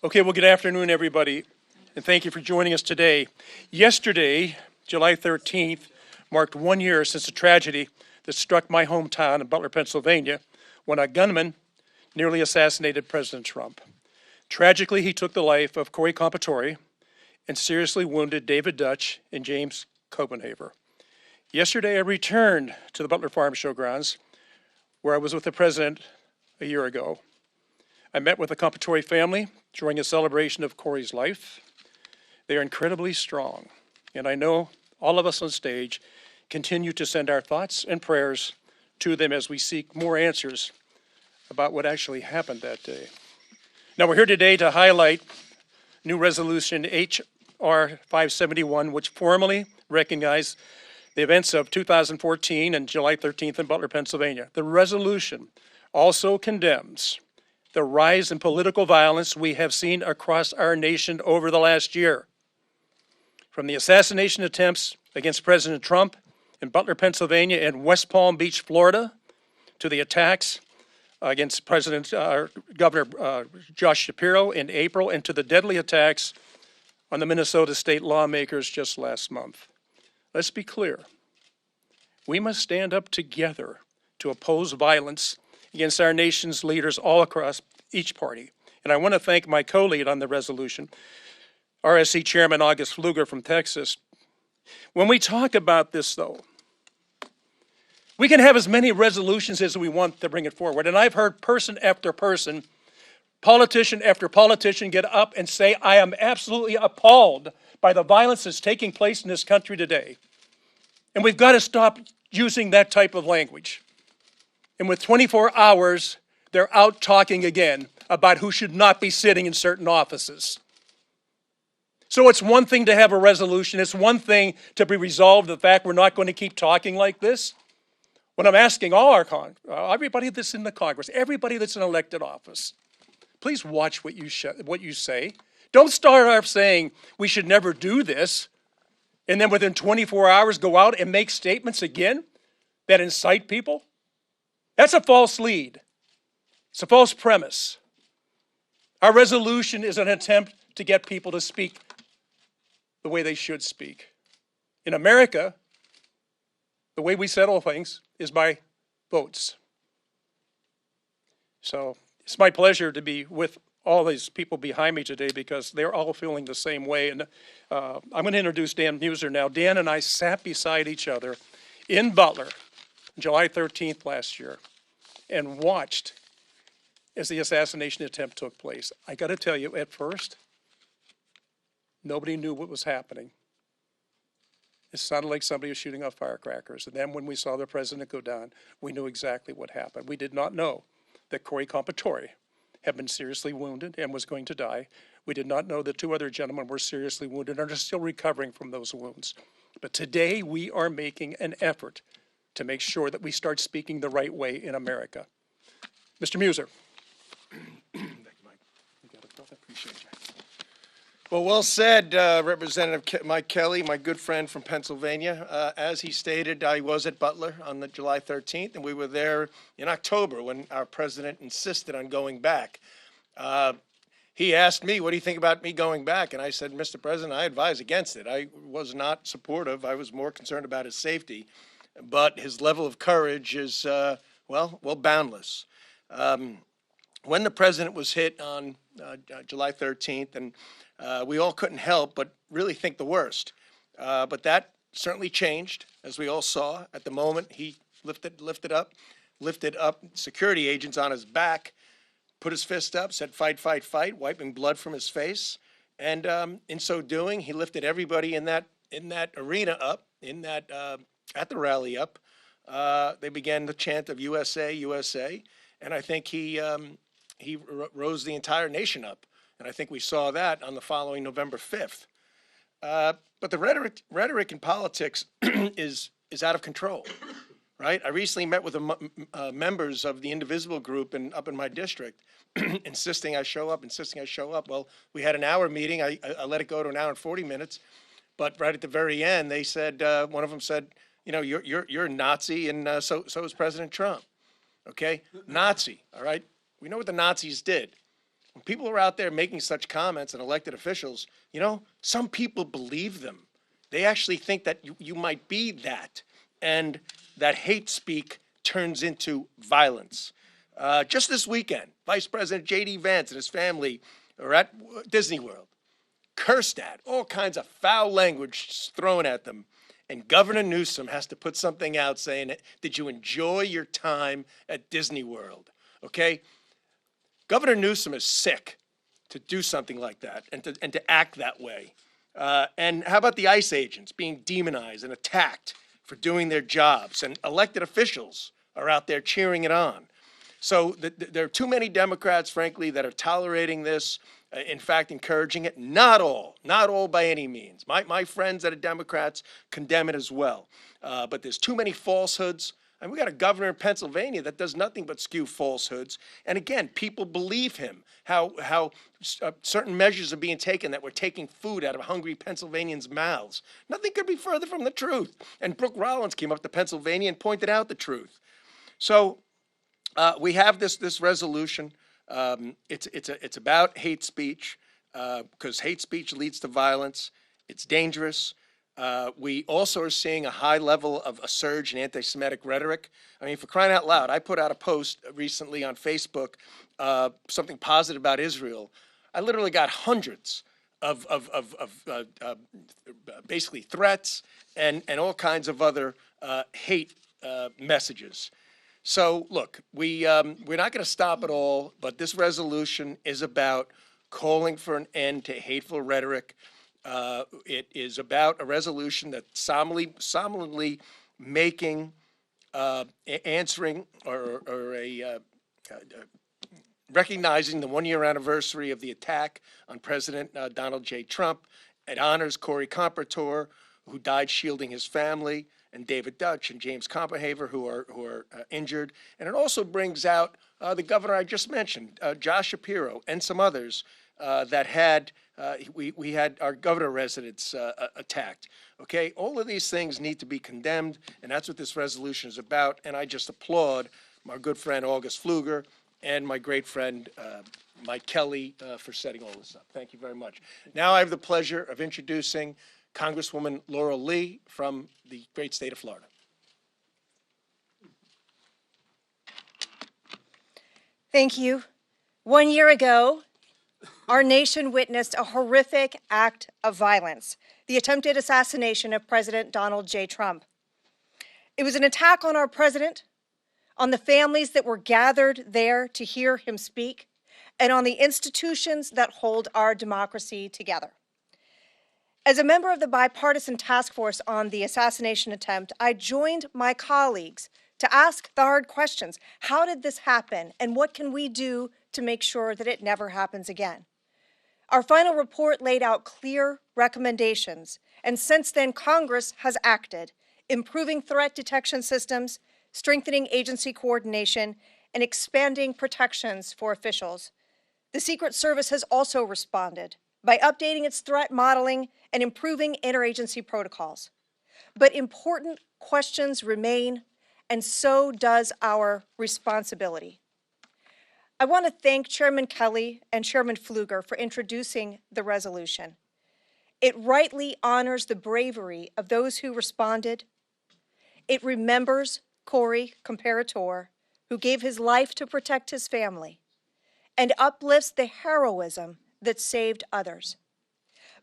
Okay, well, good afternoon, everybody, and thank you for joining us today. Yesterday, July 13th, marked 1 year since the tragedy that struck my hometown in Butler, Pennsylvania, when a gunman nearly assassinated President Trump. Tragically, he took the life of Corey Compatore and seriously wounded David Dutch and James Copenhaver. Yesterday, I returned to the Butler Farm Show grounds, where I was with the president a year ago. I met with the Compatore family during a celebration of Corey's life. They are incredibly strong, and I know all of us on stage continue to send our thoughts and prayers to them as we seek more answers about what actually happened that day. Now, we're here today to highlight new resolution H.R. 571, which formally recognized the events of 2014 and July 13th in Butler, Pennsylvania. The resolution also condemns the rise in political violence we have seen across our nation over the last year. From the assassination attempts against President Trump in Butler, Pennsylvania and West Palm Beach, Florida, to the attacks against Governor Josh Shapiro in April, and to the deadly attacks on the Minnesota state lawmakers just last month. Let's be clear. We must stand up together to oppose violence against our nation's leaders all across each party. And I want to thank my co-lead on the resolution, RSC Chairman August Pfluger from Texas. When we talk about this, though, we can have as many resolutions as we want to bring it forward. And I've heard person after person, politician after politician get up and say, I am absolutely appalled by the violence that's taking place in this country today. And we've got to stop using that type of language. And with 24 hours, they're out talking again about who should not be sitting in certain offices. So it's one thing to have a resolution. It's one thing to be resolved, the fact we're not going to keep talking like this. When I'm asking all our everybody that's in the Congress, everybody that's in elected office, please watch what you say. Don't start off saying we should never do this, and then within 24 hours go out and make statements again that incite people. That's a false lead. It's a false premise. Our resolution is an attempt to get people to speak the way they should speak. In America, the way we settle things is by votes. So it's my pleasure to be with all these people behind me today because they're all feeling the same way. And I'm going to introduce Dan Muser now. Dan and I sat beside each other in Butler July 13th last year and watched as the assassination attempt took place. I got to tell you, at first, nobody knew what was happening. It sounded like somebody was shooting off firecrackers. And then when we saw the president go down, we knew exactly what happened. We did not know that Corey Compatore had been seriously wounded and was going to die. We did not know that two other gentlemen were seriously wounded and are still recovering from those wounds. But today we are making an effort to make sure that we start speaking the right way in America. Mr. Muser. Thank you, Mike. You got it, brother. Appreciate you. Well said, Representative Mike Kelly, my good friend from Pennsylvania. As he stated, I was at Butler on the July 13th, and we were there in October when our president insisted on going back. He asked me, what do you think about me going back? And I said, Mr. President, I advise against it. I was not supportive. I was more concerned about his safety. But his level of courage is, well, boundless. When the president was hit on July 13th, and we all couldn't help but really think the worst. But that certainly changed, as we all saw. At the moment, he lifted up security agents on his back, put his fist up, said, fight, fight, fight, wiping blood from his face. And in so doing, he lifted everybody in that arena up, at the rally up. They began the chant of USA, USA. And I think he rose the entire nation up. And I think we saw that on the following November 5th. But the rhetoric in politics is out of control, right? I recently met with the members of the Indivisible group up in my district, insisting I show up. Well, we had an hour meeting. I let it go to an hour and 40 minutes. But right at the very end, they said, one of them said, you know, you're a Nazi, and so is President Trump. Okay? Nazi, all right? We know what the Nazis did. when people are out there making such comments and elected officials, you know, some people believe them. They actually think that you might be that, and that hate speak turns into violence. Just this weekend, Vice President J.D. Vance and his family are at Disney World, cursed at, all kinds of foul language thrown at them. And Governor Newsom has to put something out saying, did you enjoy your time at Disney World? Okay? Governor Newsom is sick to do something like that and to act that way. And how about the ICE agents being demonized and attacked for doing their jobs? And elected officials are out there cheering it on. So there are too many Democrats, frankly, that are tolerating this, in fact, encouraging it. Not all by any means. My friends that are Democrats condemn it as well. But there's too many falsehoods. And we got a governor in Pennsylvania that does nothing but spew falsehoods. And again, people believe him, how certain measures are being taken that we're taking food out of hungry Pennsylvanians' mouths. Nothing could be further from the truth. And Brooke Rollins came up to Pennsylvania and pointed out the truth. So we have this resolution. It's about hate speech, because hate speech leads to violence. It's dangerous. We also are seeing a high level of a surge in anti-Semitic rhetoric. I mean, for crying out loud, I put out a post recently on Facebook, something positive about Israel. I literally got hundreds of basically threats and all kinds of other hate messages. So look, we're not going to stop it all, but this resolution is about calling for an end to hateful rhetoric. It is about a resolution that solemnly making, answering or recognizing the one-year anniversary of the attack on President Donald J. Trump. It honors Corey Compertor, who died shielding his family, and David Dutch and James Comperhaver, who are injured. And it also brings out the governor I just mentioned, Josh Shapiro, and some others that had, we had our governor residence attacked. Okay, all of these things need to be condemned, and that's what this resolution is about. And I just applaud my good friend August Pfluger and my great friend Mike Kelly for setting all this up. Thank you very much. Now I have the pleasure of introducing Congresswoman Laurel Lee from the great state of Florida. Thank you. 1 year ago, our nation witnessed a horrific act of violence, the attempted assassination of President Donald J. Trump. It was an attack on our president, on the families that were gathered there to hear him speak, and on the institutions that hold our democracy together. As a member of the bipartisan task force on the assassination attempt, I joined my colleagues to ask the hard questions. How did this happen, and what can we do to make sure that it never happens again? Our final report laid out clear recommendations, and since then, Congress has acted, improving threat detection systems, strengthening agency coordination, and expanding protections for officials. The Secret Service has also responded by updating its threat modeling and improving interagency protocols. But important questions remain, and so does our responsibility. I want to thank Chairman Kelly and Chairman Pfluger for introducing the resolution. It rightly honors the bravery of those who responded. It remembers Corey Compertor, who gave his life to protect his family, and uplifts the heroism that saved others.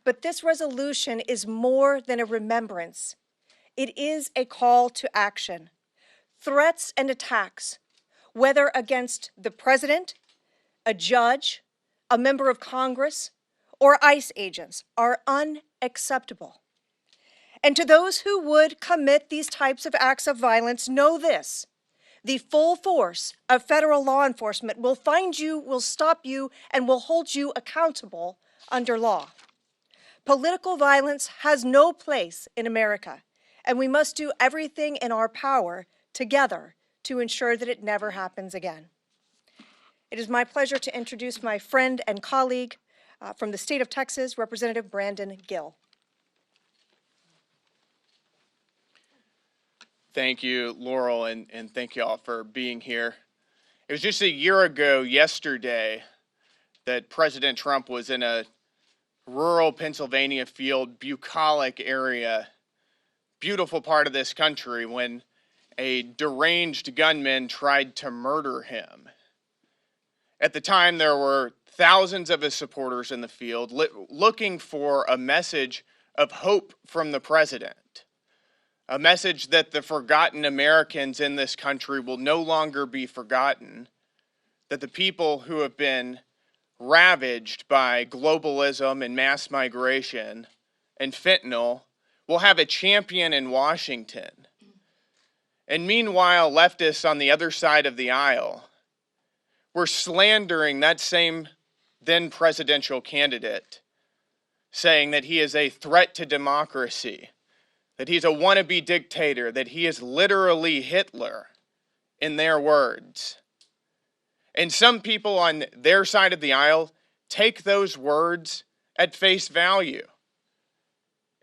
But this resolution is more than a remembrance. It is a call to action. Threats and attacks, whether against the president, a judge, a member of Congress, or ICE agents, are unacceptable. And to those who would commit these types of acts of violence, know this: the full force of federal law enforcement will find you, will stop you, and will hold you accountable under law. Political violence has no place in America, and we must do everything in our power together to ensure that it never happens again. It is my pleasure to introduce my friend and colleague from the state of Texas, Representative Brandon Gill. Thank you, Laurel, and thank you all for being here. It was just a year ago yesterday that President Trump was in a rural Pennsylvania field, bucolic area, beautiful part of this country, when a deranged gunman tried to murder him. At the time, there were thousands of his supporters in the field looking for a message of hope from the president, a message that the forgotten Americans in this country will no longer be forgotten, that the people who have been ravaged by globalism and mass migration and fentanyl will have a champion in Washington. And meanwhile, leftists on the other side of the aisle were slandering that same then presidential candidate, saying that he is a threat to democracy, that he's a wannabe dictator, that he is literally Hitler, in their words. And some people on their side of the aisle take those words at face value,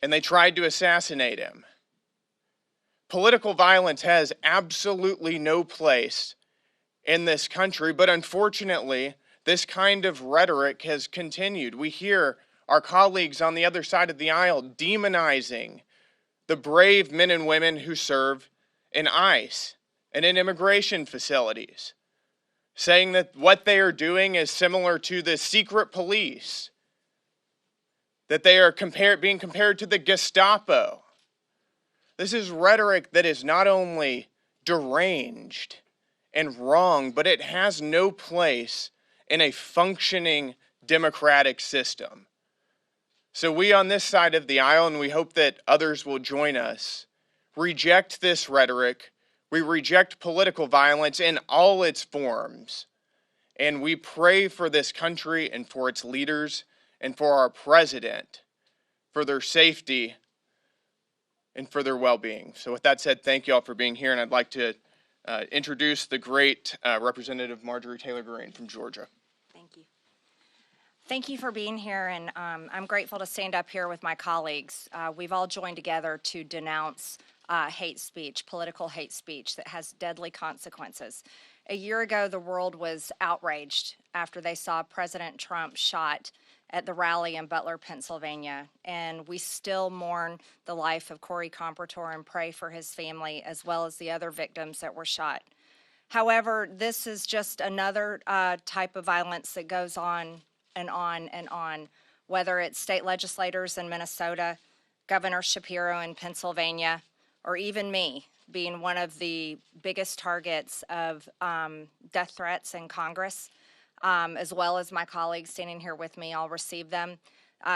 and they tried to assassinate him. Political violence has absolutely no place in this country, but unfortunately, this kind of rhetoric has continued. We hear our colleagues on the other side of the aisle demonizing the brave men and women who serve in ICE and in immigration facilities, saying that what they are doing is similar to the secret police, that they are being compared to the Gestapo. This is rhetoric that is not only deranged and wrong, but it has no place in a functioning democratic system. So we on this side of the aisle, and we hope that others will join us, reject this rhetoric. We reject political violence in all its forms. And we pray for this country and for its leaders and for our president, for their safety and for their well-being. So with that said, thank you all for being here, and I'd like to introduce the great Representative Marjorie Taylor Greene from Georgia. Thank you. Thank you for being here, and I'm grateful to stand up here with my colleagues. We've all joined together to denounce hate speech, political hate speech that has deadly consequences. A year ago, the world was outraged after they saw President Trump shot at the rally in Butler, Pennsylvania, and we still mourn the life of Corey Compertor and pray for his family as well as the other victims that were shot. However, this is just another type of violence that goes on and on and on, whether it's state legislators in Minnesota, Governor Shapiro in Pennsylvania, or even me being one of the biggest targets of death threats in Congress. As well as my colleagues standing here with me, I'll receive them.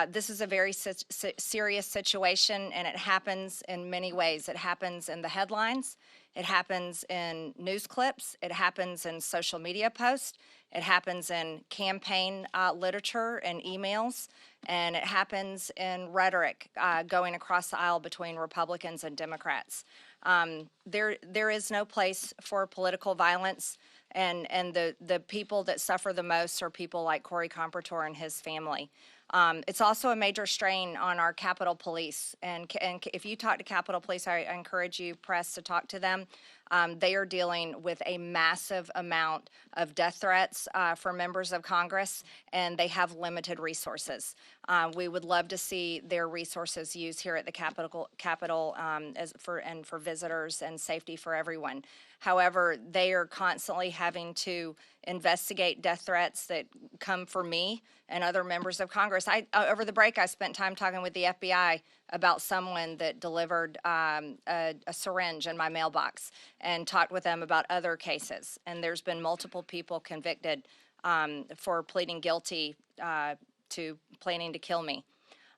This is a very serious situation, and it happens in many ways. It happens in the headlines, it happens in news clips, it happens in social media posts, it happens in campaign literature and emails, and it happens in rhetoric going across the aisle between Republicans and Democrats. There is no place for political violence. And the people that suffer the most are people like Corey Compertor and his family. It's also a major strain on our Capitol Police. And if you talk to Capitol Police, I encourage you, press, to talk to them. They are dealing with a massive amount of death threats for members of Congress, and they have limited resources. We would love to see their resources used here at the Capitol for visitors and safety for everyone. However, they are constantly having to investigate death threats that come for me and other members of Congress. Over the break, I spent time talking with the FBI about someone that delivered a syringe in my mailbox, and talked with them about other cases. And there's been multiple people convicted for pleading guilty to planning to kill me.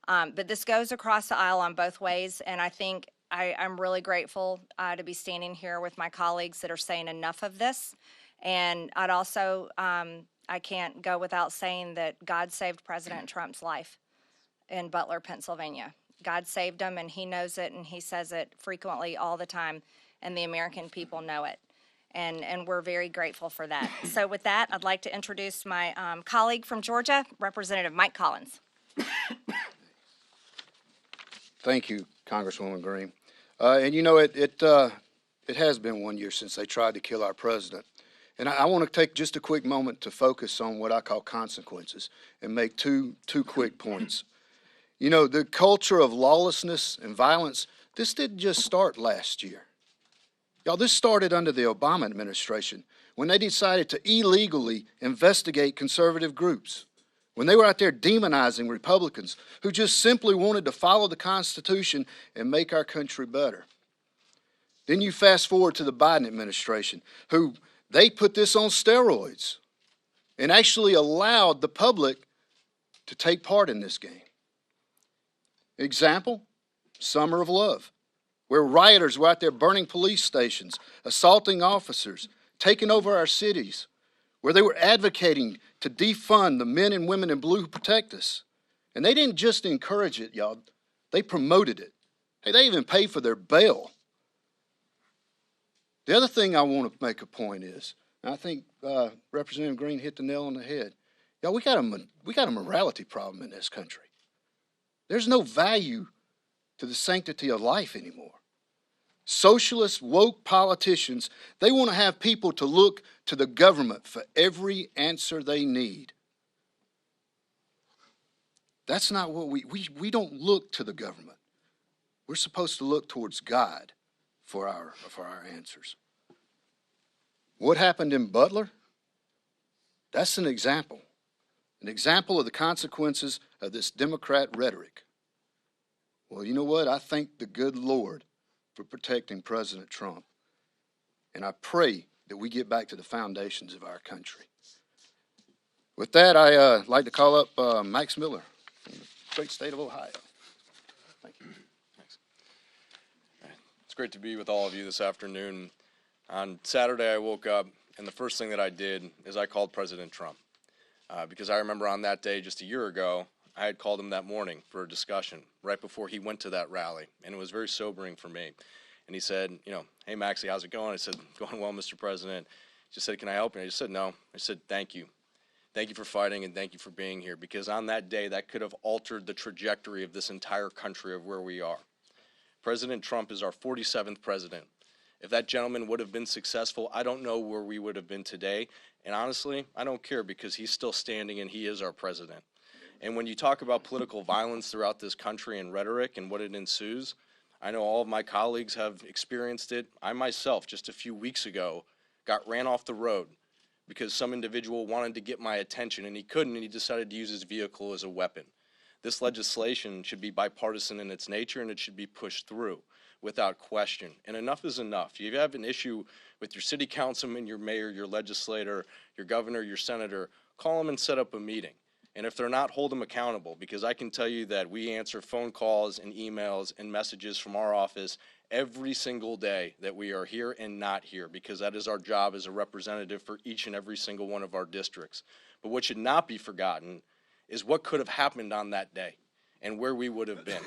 But this goes across the aisle on both ways, and I think I'm really grateful to be standing here with my colleagues that are saying enough of this. And I'd also, I can't go without saying that God saved President Trump's life in Butler, Pennsylvania. God saved him, and he knows it, and he says it frequently all the time, and the American people know it. And we're very grateful for that. So with that, I'd like to introduce my colleague from Georgia, Representative Mike Collins. Thank you, Congresswoman Greene. And you know, it has been 1 year since they tried to kill our president. And I want to take just a quick moment to focus on what I call consequences and make two quick points. You know, the culture of lawlessness and violence, this didn't just start last year. Y'all, this started under the Obama administration when they decided to illegally investigate conservative groups, when they were out there demonizing Republicans who just simply wanted to follow the Constitution and make our country better. Then you fast forward to the Biden administration, who they put this on steroids and actually allowed the public to take part in this game. Example, Summer of Love, where rioters were out there burning police stations, assaulting officers, taking over our cities, where they were advocating to defund the men and women in blue who protect us. And they didn't just encourage it, y'all. They promoted it. Hey, they even paid for their bail. The other thing I want to make a point is, and I think Representative Green hit the nail on the head. Y'all, we got a morality problem in this country. There's no value to the sanctity of life anymore. Socialist, woke politicians, they want to have people to look to the government for every answer they need. That's not what we don't look to the government. We're supposed to look towards God for our answers. What happened in Butler? That's an example of the consequences of this Democrat rhetoric. Well, you know what? I thank the good Lord for protecting President Trump, and I pray that we get back to the foundations of our country. With that, I'd like to call up Max Miller from the great state of Ohio. Thank you. Thanks. It's great to be with all of you this afternoon. On Saturday, I woke up, and the first thing that I did is I called President Trump. Because I remember on that day just a year ago, I had called him that morning for a discussion right before he went to that rally, and it was very sobering for me. And he said, you know, hey, Maxie, how's it going? I said, going well, Mr. President. He just said, can I help you? I just said, no. I said, thank you. Thank you for fighting, and thank you for being here, because on that day, that could have altered the trajectory of this entire country of where we are. President Trump is our 47th president. If that gentleman would have been successful, I don't know where we would have been today. And honestly, I don't care, because he's still standing and he is our president. And when you talk about political violence throughout this country and rhetoric and what it ensues, I know all of my colleagues have experienced it. I myself, just a few weeks ago, got ran off the road because some individual wanted to get my attention, and he couldn't, and he decided to use his vehicle as a weapon. This legislation should be bipartisan in its nature, and it should be pushed through without question. And enough is enough. If you have an issue with your city councilman, your mayor, your legislator, your governor, your senator, call them and set up a meeting. And if they're not, hold them accountable, because I can tell you that we answer phone calls and emails and messages from our office every single day that we are here and not here, because that is our job as a representative for each and every single one of our districts. But what should not be forgotten is what could have happened on that day and where we would have been.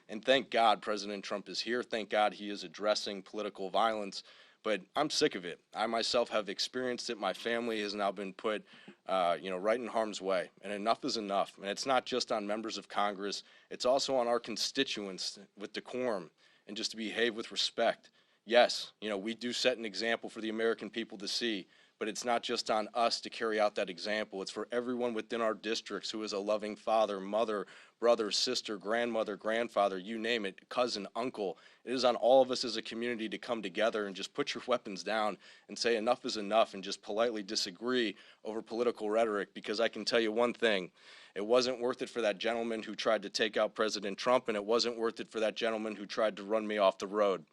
And thank God President Trump is here. Thank God he is addressing political violence. But I'm sick of it. I myself have experienced it. My family has now been put, right in harm's way. And enough is enough. And it's not just on members of Congress. It's also on our constituents with decorum and just to behave with respect. Yes, we do set an example for the American people to see. But it's not just on us to carry out that example. It's for everyone within our districts who is a loving father, mother, brother, sister, grandmother, grandfather, you name it, cousin, uncle. It is on all of us as a community to come together and just put your weapons down and say enough is enough and just politely disagree over political rhetoric, because I can tell you one thing. It wasn't worth it for that gentleman who tried to take out President Trump, and it wasn't worth it for that gentleman who tried to run me off the road.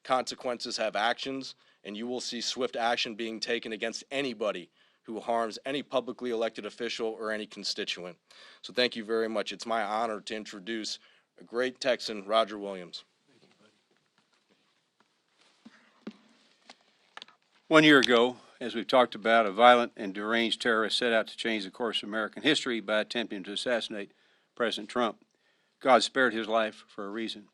Consequences have actions, and you will see swift action being taken against anybody who harms any publicly elected official or any constituent. So thank you very much. It's my honor to introduce a great Texan, Roger Williams. 1 year ago, as we've talked about, a violent and deranged terrorist set out to change the course of American history by attempting to assassinate President Trump. God spared his life for a reason.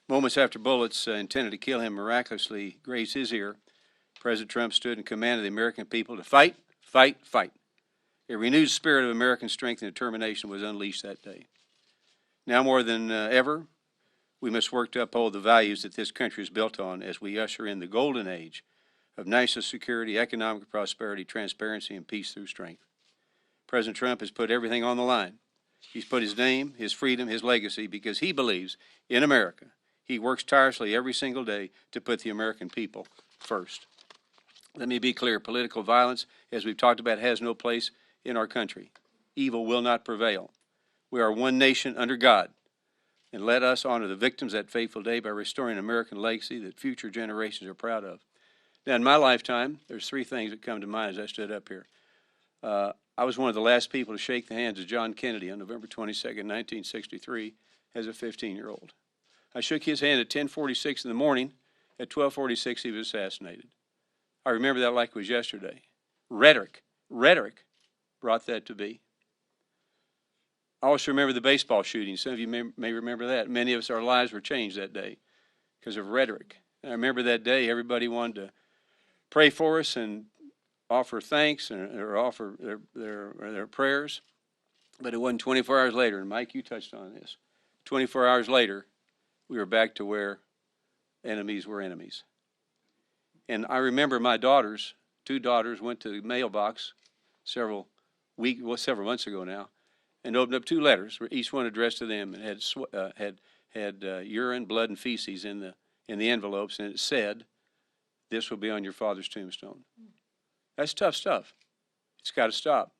Moments after bullets intended to kill him miraculously grazed his ear, President Trump stood in command of the American people to fight, fight, fight. A renewed spirit of American strength and determination was unleashed that day. Now more than ever, we must work to uphold the values that this country is built on as we usher in the golden age of national security, economic prosperity, transparency, and peace through strength. President Trump has put everything on the line. He's put his name, his freedom, his legacy, because he believes in America. He works tirelessly every single day to put the American people first. Let me be clear, political violence, as we've talked about, has no place in our country. Evil will not prevail. We are one nation under God, and let us honor the victims that fateful day by restoring an American legacy that future generations are proud of. Now, in my lifetime, there's three things that come to mind as I stood up here. I was one of the last people to shake the hands of John Kennedy on November 22nd, 1963, as a 15-year-old. I shook his hand at 10:46 in the morning. At 12:46, he was assassinated. I remember that like it was yesterday. Rhetoric brought that to be. I also remember the baseball shooting. Some of you may remember that. Many of us, our lives were changed that day because of rhetoric. And I remember that day everybody wanted to pray for us and offer thanks or offer their prayers. But it wasn't 24 hours later, and Mike, you touched on this. 24 hours later, we were back to where enemies were enemies. And I remember my daughters, two daughters, went to the mailbox several months ago now, and opened up two letters, each one addressed to them, and had urine, blood, and feces in the envelopes, and it said, "This will be on your father's tombstone." That's tough stuff. It's got to stop.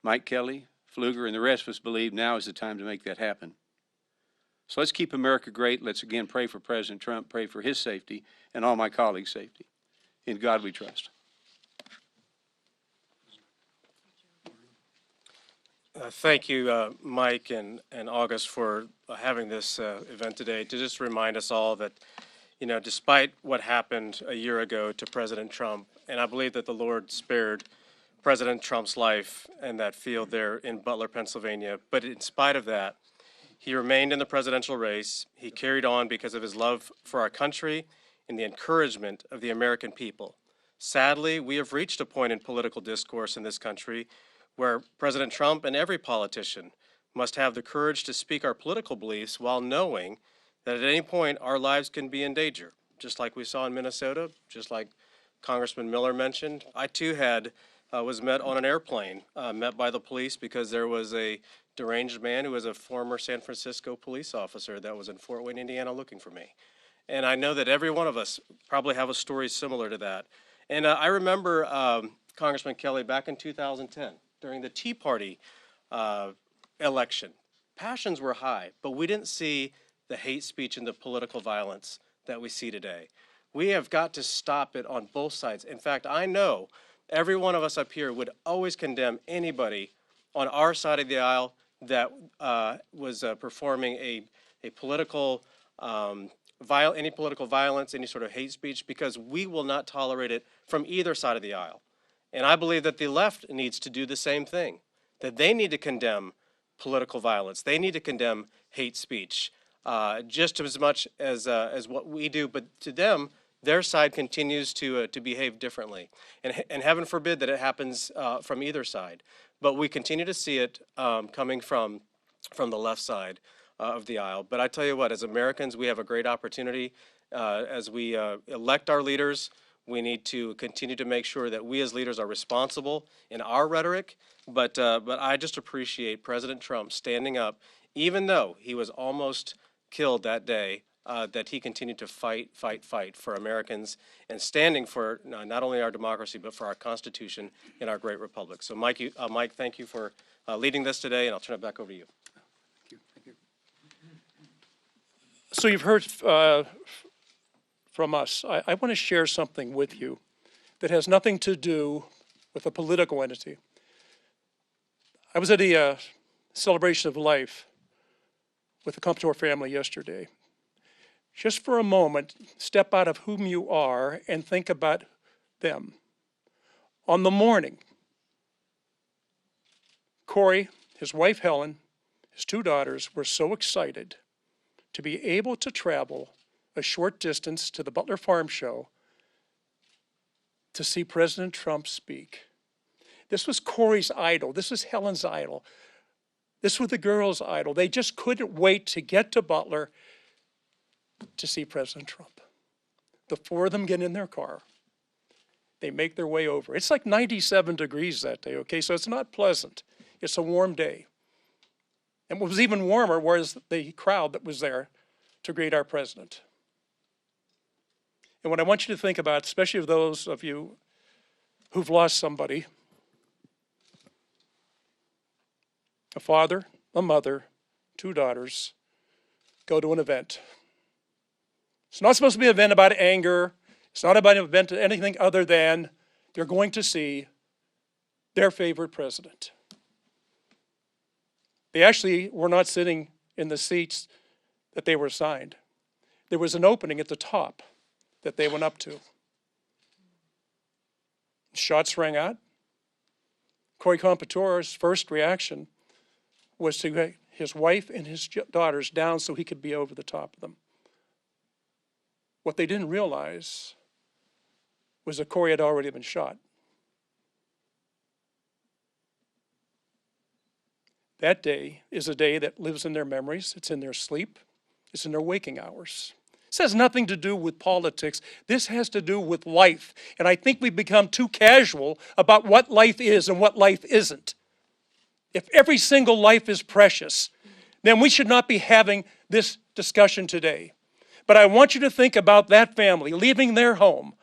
Mike Kelly, Pfluger, and the rest of us believe now is the time to make that happen. So let's keep America great. Let's again pray for President Trump, pray for his safety, and all my colleagues' safety. In God we trust. Thank you, Mike and August, for having this event today to just remind us all that, you know, despite what happened a year ago to President Trump, and I believe that the Lord spared President Trump's life in that field there in Butler, Pennsylvania, but in spite of that, he remained in the presidential race. He carried on because of his love for our country and the encouragement of the American people. Sadly, we have reached a point in political discourse in this country where President Trump and every politician must have the courage to speak our political beliefs while knowing that at any point our lives can be in danger, just like we saw in Minnesota, just like Congressman Miller mentioned. I too was met on an airplane, met by the police because there was a deranged man who was a former San Francisco police officer that was in Fort Wayne, Indiana, looking for me. And I know that every one of us probably have a story similar to that. And I remember Congressman Kelly back in 2010, during the Tea Party election. Passions were high, but we didn't see the hate speech and the political violence that we see today. We have got to stop it on both sides. In fact, I know every one of us up here would always condemn anybody on our side of the aisle that was performing any political violence, any sort of hate speech, because we will not tolerate it from either side of the aisle. And I believe that the left needs to do the same thing, that they need to condemn political violence. They need to condemn hate speech just as much as what we do. But to them, their side continues to behave differently. And heaven forbid that it happens from either side. But we continue to see it coming from the left side of the aisle. But I tell you what, as Americans, we have a great opportunity as we elect our leaders. We need to continue to make sure that we as leaders are responsible in our rhetoric. But I just appreciate President Trump standing up, even though he was almost killed that day, that he continued to fight for Americans and standing for not only our democracy, but for our Constitution and our great republic. So Mike, thank you for leading this today, and I'll turn it back over to you. Thank you. So you've heard from us. I want to share something with you that has nothing to do with a political entity. I was at a celebration of life with the Comptor family yesterday. Just for a moment, step out of whom you are and think about them. On the morning, Corey, his wife Helen, his two daughters were so excited to be able to travel a short distance to the Butler Farm Show to see President Trump speak. This was Corey's idol. This was Helen's idol. This was the girls' idol. They just couldn't wait to get to Butler to see President Trump. The four of them get in their car, They make their way over. It's like 97 degrees that day, okay? So it's not pleasant. It's a warm day. And what was even warmer was the crowd that was there to greet our president. And what I want you to think about, especially of those of you who've lost somebody, a father, a mother, 2 daughters, go to an event. It's not supposed to be an event about anger. It's not about an event of anything other than they're going to see their favorite president. They actually were not sitting in the seats that they were assigned. There was an opening at the top that they went up to. Shots rang out. Corey Compatore's first reaction was to get his wife and his daughters down so he could be over the top of them. What they didn't realize was that Corey had already been shot. That day is a day that lives in their memories. It's in their sleep. It's in their waking hours. This has nothing to do with politics. This has to do with life. And I think we've become too casual about what life is and what life isn't. If every single life is precious, then we should not be having this discussion today. But I want you to think about that family leaving their home,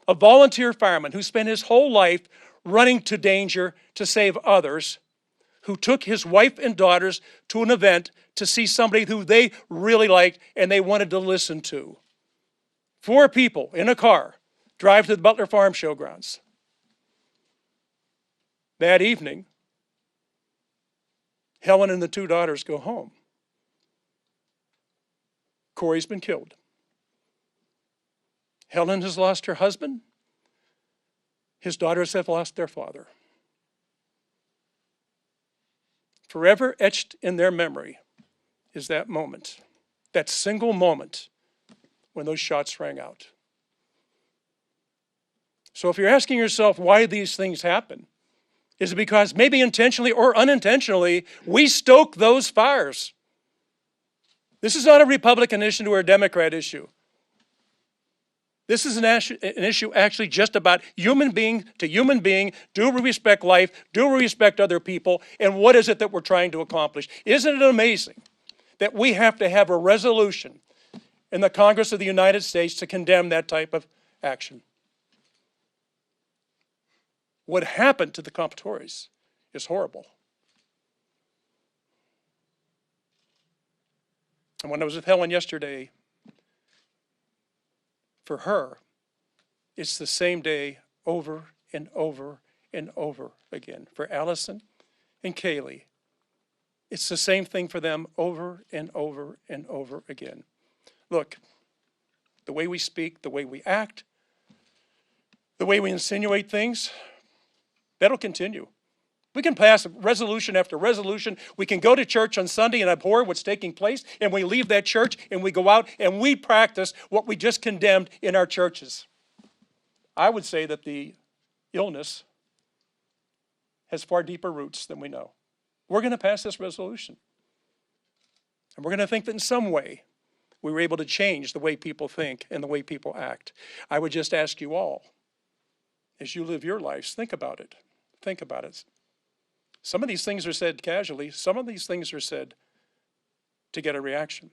a volunteer fireman who spent his whole life running to danger to save others, who took his wife and daughters to an event to see somebody who they really liked and they wanted to listen to. 4 people in a car drive to the Butler Farm Showgrounds. That evening, Helen and the 2 daughters go home. Corey's been killed. Helen has lost her husband. His daughters have lost their father. Forever etched in their memory is that moment, that single moment when those shots rang out. So if you're asking yourself why these things happen, is it because maybe intentionally or unintentionally we stoke those fires? This is not a Republican issue or a Democrat issue. This is an issue actually just about human being to human being. Do we respect life? Do we respect other people? And what is it that we're trying to accomplish? Isn't it amazing that we have to have a resolution in the Congress of the United States to condemn that type of action? What happened to the Compatores is horrible. And when I was with Helen yesterday, for her, it's the same day over and over and over again. For Allison and Kaylee, it's the same thing for them over and over and over again. Look, the way we speak, the way we act, the way we insinuate things, that'll continue. We can pass resolution after resolution. We can go to church on Sunday and abhor what's taking place, and we leave that church and we go out and we practice what we just condemned in our churches. I would say that the illness has far deeper roots than we know. We're going to pass this resolution. And we're going to think that in some way we were able to change the way people think and the way people act. I would just ask you all, as you live your lives, think about it. Think about it. Some of these things are said casually. Some of these things are said to get a reaction.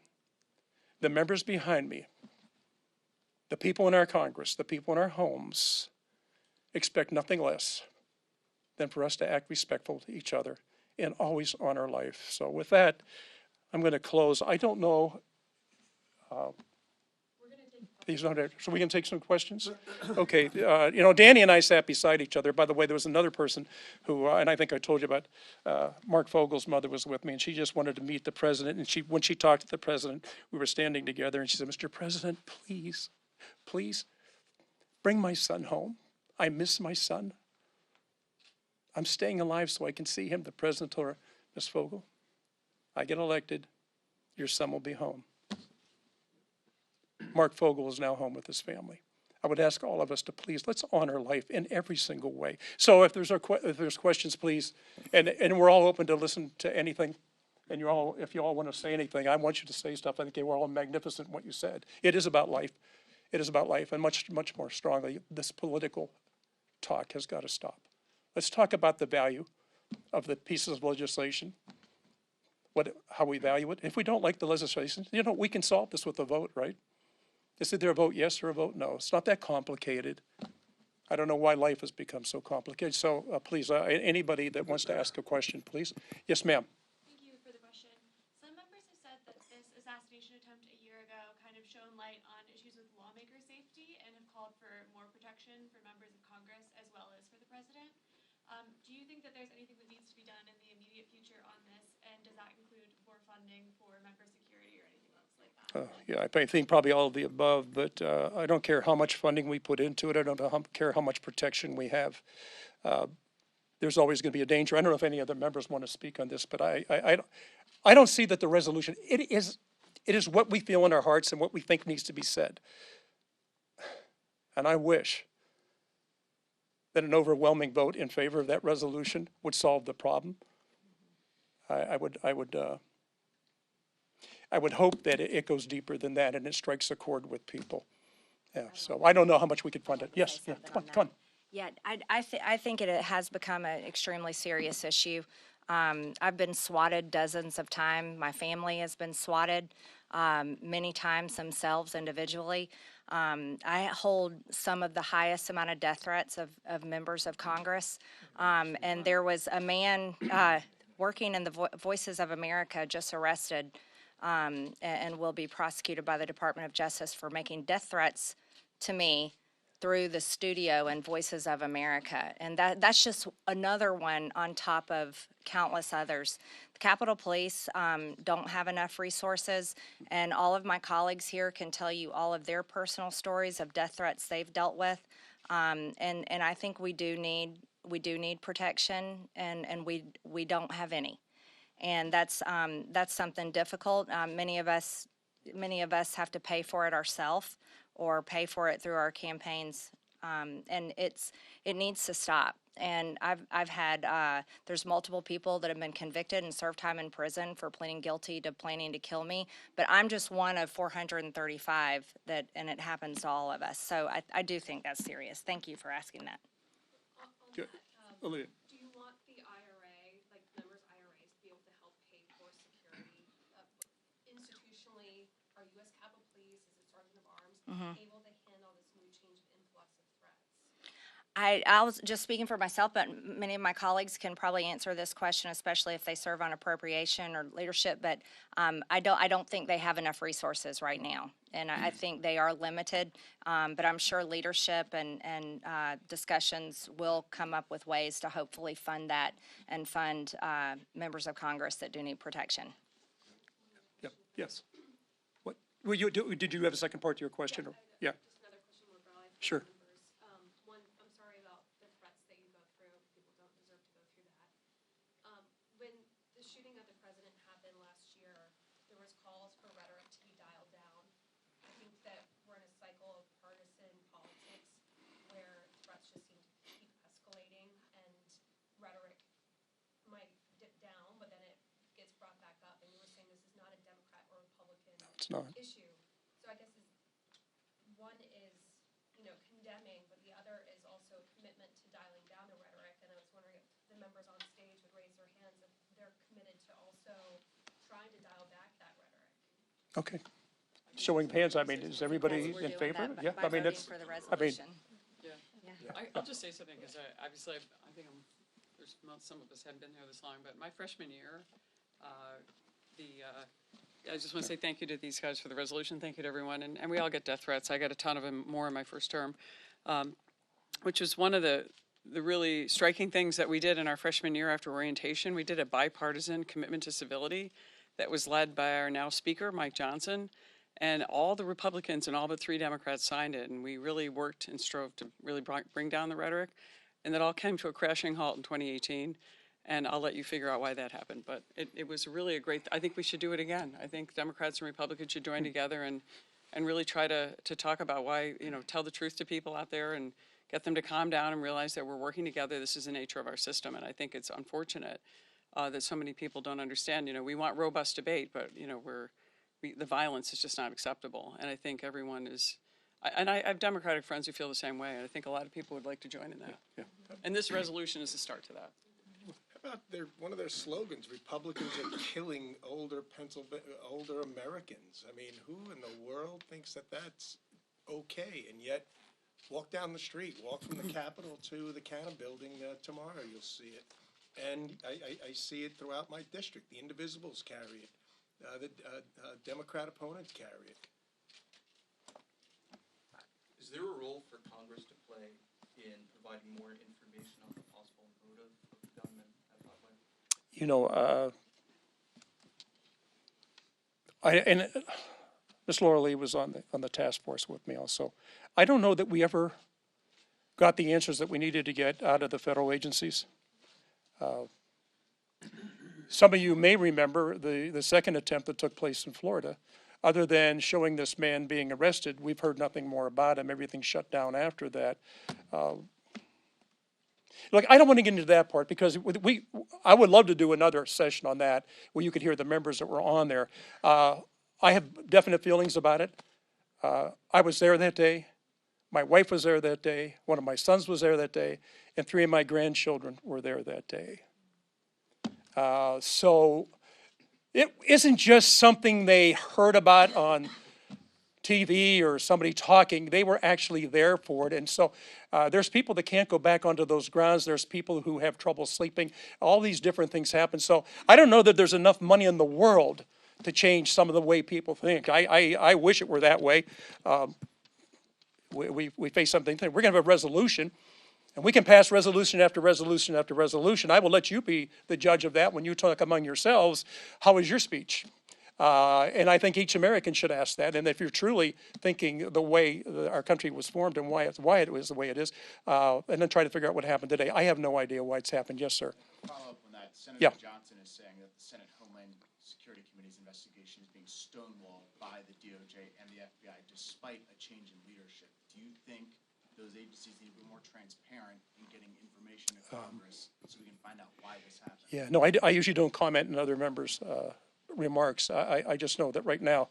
The members behind me, the people in our Congress, the people in our homes, expect nothing less than for us to act respectful to each other and always honor life. So with that, I'm going to close. I don't know. So we can take some questions? Okay. Danny and I sat beside each other. By the way, there was another person who, and I think I told you about, Mark Fogel's mother was with me, and she just wanted to meet the president. And when she talked to the president, we were standing together, and she said, "Mr. President, please, please bring my son home. I miss my son. I'm staying alive so I can see him." The president told her, "Ms. Fogel, I get elected, your son will be home." Mark Fogel is now home with his family. I would ask all of us to please, let's honor life in every single way. So if there's questions, please, and we're all open to listen to anything. And if you all want to say anything, I want you to say stuff. I think they were all magnificent in what you said. It is about life. It is about life, and much, much more strongly, this political talk has got to stop. Let's talk about the value of the pieces of legislation, how we value it. If we don't like the legislation, we can solve this with a vote, right? Is there a vote yes or a vote no? It's not that complicated. I don't know why life has become so complicated. So please, anybody that wants to ask a question, please. Yes, ma'am. Thank you for the question. Some members have said that this assassination attempt a year ago kind of shone light on issues with lawmaker safety and have called for more protection for members of Congress as well as for the president. Do you think that there's anything that needs to be done in the immediate future on this? And does that include more funding for member security or anything else like that? Yeah, I think probably all of the above, but I don't care how much funding we put into it. I don't care how much protection we have. There's always going to be a danger. I don't know if any other members want to speak on this, but I don't see that the resolution, it is what we feel in our hearts and what we think needs to be said. And I wish that an overwhelming vote in favor of that resolution would solve the problem. I would hope that it goes deeper than that and it strikes a chord with people. Yeah, so I don't know how much we could fund it. Yes, yeah, come on. Yeah, I think it has become an extremely serious issue. I've been swatted dozens of times. My family has been swatted many times themselves individually. I hold some of the highest amount of death threats of members of Congress. And there was a man working in the Voices of America just arrested and will be prosecuted by the Department of Justice for making death threats to me through the studio and Voices of America. And that's just another one on top of countless others. The Capitol Police don't have enough resources, and all of my colleagues here can tell you all of their personal stories of death threats they've dealt with. And I think we do need protection, and we don't have any. And that's something difficult. Many of us have to pay for it ourselves or pay for it through our campaigns, and it needs to stop. And I've had there's multiple people that have been convicted and served time in prison for pleading guilty to planning to kill me, but I'm just one of 435 and it happens to all of us. So I do think that's serious. Thank you for asking that. Good. Olivia. Do you want the IRA, like members' IRAs, to be able to help pay for security? Institutionally, are U.S. Capitol Police, is it Sergeant of Arms, able to handle this new change of influx of threats? I was just speaking for myself, but many of my colleagues can probably answer this question, especially if they serve on appropriation or leadership. But I don't think they have enough resources right now, and I think they are limited. But I'm sure leadership and discussions will come up with ways to hopefully fund that and fund members of Congress that do need protection. Yeah. Yes. What? Did you have a second part to your question? Yeah. Just another question more broadly. Sure. One, I'm sorry about the threats that you go through. People don't deserve to go through that. When the shooting of the president happened last year, there was calls for rhetoric to be dialed down. I think that we're in a cycle of partisan politics where threats just seem to keep escalating and rhetoric might dip down, but then it gets brought back up. And you were saying this is not a Democrat or Republican It's not. issue. So I guess one is, condemning, but the other is also a commitment to dialing down the rhetoric. And I was wondering if the members on stage would raise their hands if they're committed to also trying to dial back that rhetoric. Okay. Showing hands, I mean, is everybody We're in doing favor? that Yeah, by I mean, voting that's, for the I mean, resolution. I'll just say something, because I think some of us haven't been there this long, but my freshman year, I just want to say thank you to these guys for the resolution. Thank you to everyone. And we all get death threats. I got a ton of them, more in my first term, which was one of the really striking things that we did in our freshman year after orientation. We did a bipartisan commitment to civility that was led by our now speaker, Mike Johnson. And all the Republicans and all but 3 Democrats signed it. And we really worked and strove to really bring down the rhetoric. And that all came to a crashing halt in 2018. And I'll let you figure out why that happened. But it was really I think we should do it again. I think Democrats and Republicans should join together and really try to talk about why, tell the truth to people out there and get them to calm down and realize that we're working together. This is the nature of our system. And I think it's unfortunate that so many people don't understand. We want robust debate, but, the violence is just not acceptable. And I think everyone is And I have Democratic friends who feel the same way, and I think a lot of people would like to join in that. Yeah. And this resolution is a start to that. How about one of their slogans, Republicans are killing older Americans? I mean, who in the world thinks that that's okay? And yet, walk down the street, walk from the Capitol to the Cannon Building tomorrow, you'll see it. And I see it throughout my district. The Indivisibles carry it. The Democrat opponents carry it. Is there a role for Congress to play in providing more information on the possible motive of the gunman at Butler? You know, and Ms. Laura Lee was on the task force with me also. I don't know that we ever got the answers that we needed to get out of the federal agencies. Some of you may remember the second attempt that took place in Florida. Other than showing this man being arrested, we've heard nothing more about him. Everything shut down after that. Look, I don't want to get into that part because I would love to do another session on that where you could hear the members that were on there. I have definite feelings about it. I was there that day. My wife was there that day. One of my sons was there that day. And 3 of my grandchildren were there that day. So it isn't just something they heard about on TV or somebody talking. They were actually there for it. And so there's people that can't go back onto those grounds. There's people who have trouble sleeping. All these different things happen. So I don't know that there's enough money in the world to change some of the way people think. I wish it were that way. We face something. We're going to have a resolution. And we can pass resolution after resolution after resolution. I will let you be the judge of that when you talk among yourselves. How was your speech? And I think each American should ask that. And if you're truly thinking the way our country was formed and why it was the way it is, and then try to figure out what happened today. I have no idea why it's happened. Yes, sir. Follow up on that. Senator Yeah. Johnson is saying that the Senate Homeland Security Committee's investigation is being stonewalled by the DOJ and the FBI despite a change in leadership. Do you think those agencies need to be more transparent in getting information to Congress so we can find out why this happened? Yeah, no, I usually don't comment on other members' remarks. I just know that right now,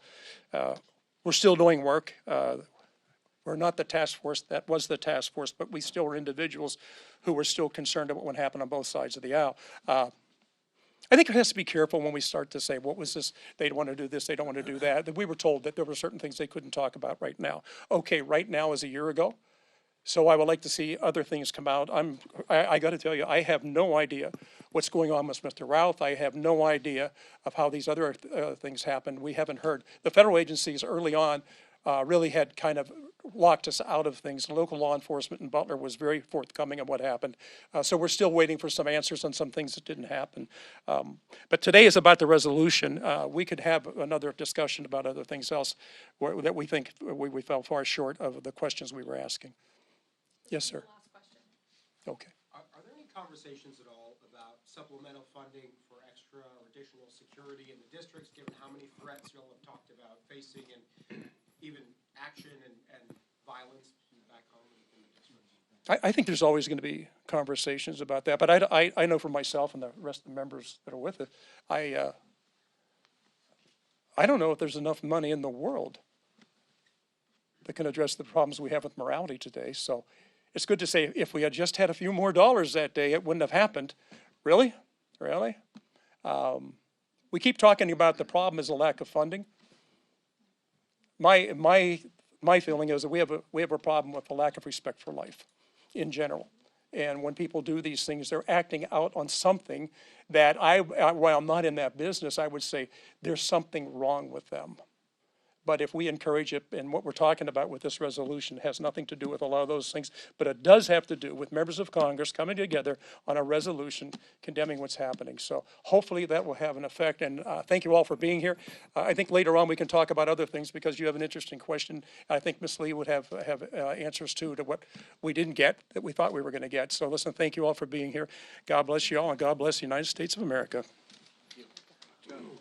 we're still doing work. We're not the task force. That was the task force, but we still are individuals who are still concerned about what happened on both sides of the aisle. I think it has to be careful when we start to say, what was this? They don't want to do this. They don't want to do that. That we were told that there were certain things they couldn't talk about right now. Okay, right now is a year ago. So I would like to see other things come out. I got to tell you, I have no idea what's going on with Mr. Routh. I have no idea of how these other things happened. We haven't heard. The federal agencies early on really had kind of locked us out of things. Local law enforcement in Butler was very forthcoming of what happened. So we're still waiting for some answers on some things that didn't happen. But today is about the resolution. We could have another discussion about other things else that we think we fell far short of the questions we were asking. Yes, sir. Last question. Okay. Are there any conversations at all about supplemental funding for extra or additional security in the districts, given how many threats y'all have talked about facing and even action and violence back home in the districts? I think there's always going to be conversations about that, but I know for myself and the rest of the members that are with it, I don't know if there's enough money in the world that can address the problems we have with morality today. So it's good to say if we had just had a few more dollars that day, it wouldn't have happened. Really? Really? We keep talking about the problem is a lack of funding. My feeling is that we have a problem with the lack of respect for life in general. And when people do these things, they're acting out on something that while I'm not in that business, I would say there's something wrong with them. But if we encourage it, and what we're talking about with this resolution has nothing to do with a lot of those things, but it does have to do with members of Congress coming together on a resolution condemning what's happening. So hopefully that will have an effect, and thank you all for being here. I think later on we can talk about other things because you have an interesting question. I think Ms. Lee would have answers to what we didn't get that we thought we were going to get. So listen, thank you all for being here. God bless you all, and God bless the United States of America. Thank you.